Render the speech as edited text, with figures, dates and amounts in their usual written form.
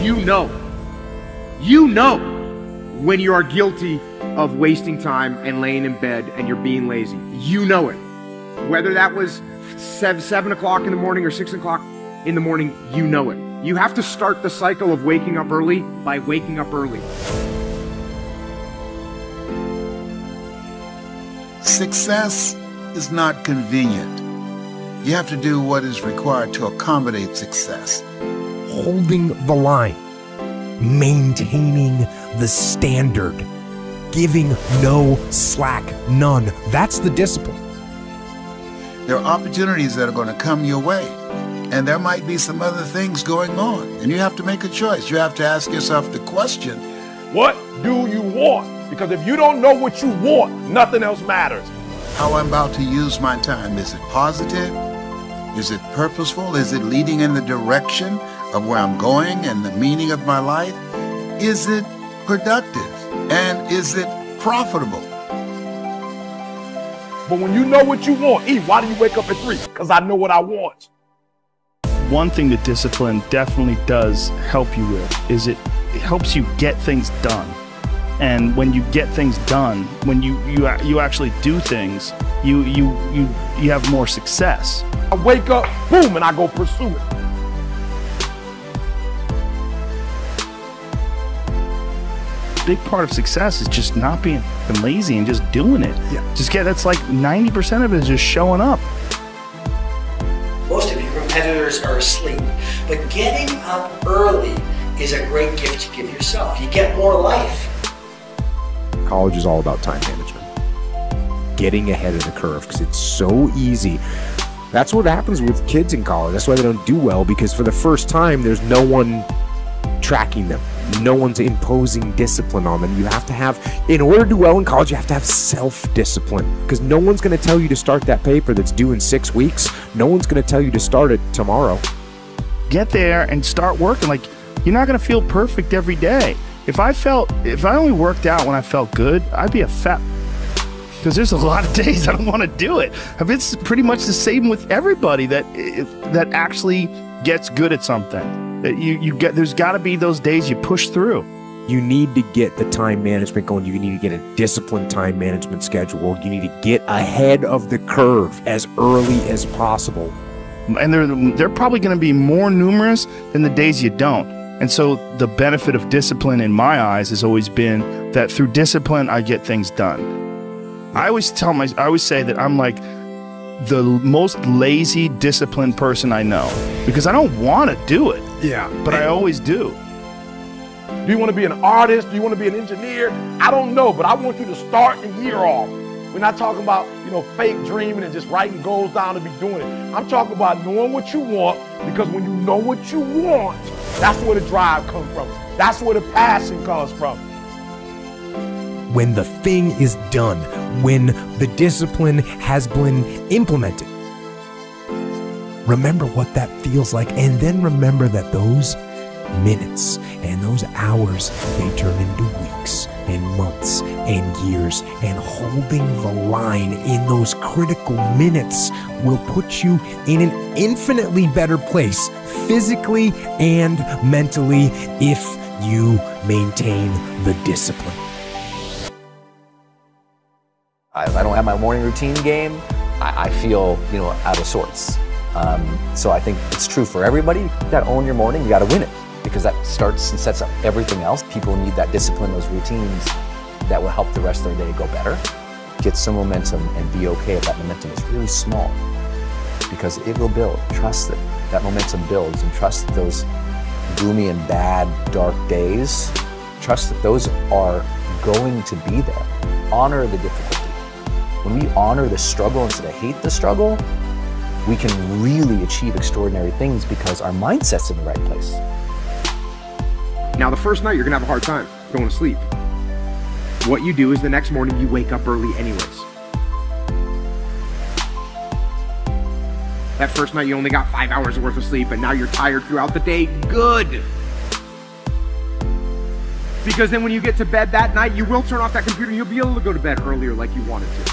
You know when you are guilty of wasting time and laying in bed and you're being lazy. You know it. Whether that was 7 o'clock in the morning or 6 o'clock in the morning, you know it. You have to start the cycle of waking up early by waking up early. Success is not convenient. You have to do what is required to accommodate success. Holding the line, maintaining the standard, giving no slack, none. That's the discipline. There are opportunities that are going to come your way, and there might be some other things going on, and you have to make a choice. You have to ask yourself the question, what do you want? Because if you don't know what you want, nothing else matters. How I'm about to use my time. Is it positive? Is it purposeful? Is it leading in the direction of where I'm going and the meaning of my life? Is it productive? And is it profitable? But when you know what you want, why do you wake up at 3? Because I know what I want. One thing that discipline definitely does help you with is it helps you get things done. And when you get things done, when you actually do things, you have more success. I wake up, boom, and I go pursue it. Big part of success is just not being lazy and just doing it. Yeah. That's like 90% of it is just showing up. Most of your competitors are asleep, but getting up early is a great gift to give yourself. You get more life. College is all about time management. Getting ahead of the curve, because it's so easy. That's what happens with kids in college. That's why they don't do well, because for the first time, there's no one tracking them. No one's imposing discipline on them. You have to have, in order to do well in college, you have to have self-discipline, because no one's going to tell you to start that paper that's due in 6 weeks. No one's going to tell you to start it tomorrow. Get there and start working. Like, you're not going to feel perfect every day. If I only worked out when I felt good, I'd be a fat, because there's a lot of days I don't want to do it. It's pretty much the same with everybody that actually gets good at something. There's got to be those days you push through. You need to get the time management going. You need to get a disciplined time management schedule. You need to get ahead of the curve as early as possible. And they're probably going to be more numerous than the days you don't. And so the benefit of discipline in my eyes has always been that through discipline, I get things done. I always say that I'm like the most lazy, disciplined person I know, because I don't want to do it. Yeah. But I always do. Do you want to be an artist? Do you want to be an engineer? I don't know, but I want you to start the year off. We're not talking about, fake dreaming and just writing goals down to be doing it. I'm talking about knowing what you want, because when you know what you want, that's where the drive comes from. That's where the passion comes from. When the thing is done, when the discipline has been implemented, remember what that feels like, and then remember that those minutes and those hours, they turn into weeks and months and years, and holding the line in those critical minutes will put you in an infinitely better place, physically and mentally, if you maintain the discipline. If I don't have my morning routine game, I feel, out of sorts. So I think it's true for everybody. You gotta own your morning, you gotta win it, because that starts and sets up everything else. People need that discipline, those routines that will help the rest of their day go better. Get some momentum and be okay if that momentum is really small, because it will build. Trust that momentum builds, and trust that those gloomy and bad, dark days, trust that those are going to be there. Honor the difficulty. When we honor the struggle instead of hate the struggle, we can really achieve extraordinary things, because our mindset's in the right place. Now, the first night, you're going to have a hard time going to sleep. What you do is the next morning, you wake up early anyways. That first night, you only got 5 hours worth of sleep, and now you're tired throughout the day. Good. Because then when you get to bed that night, you will turn off that computer and you'll be able to go to bed earlier like you wanted to.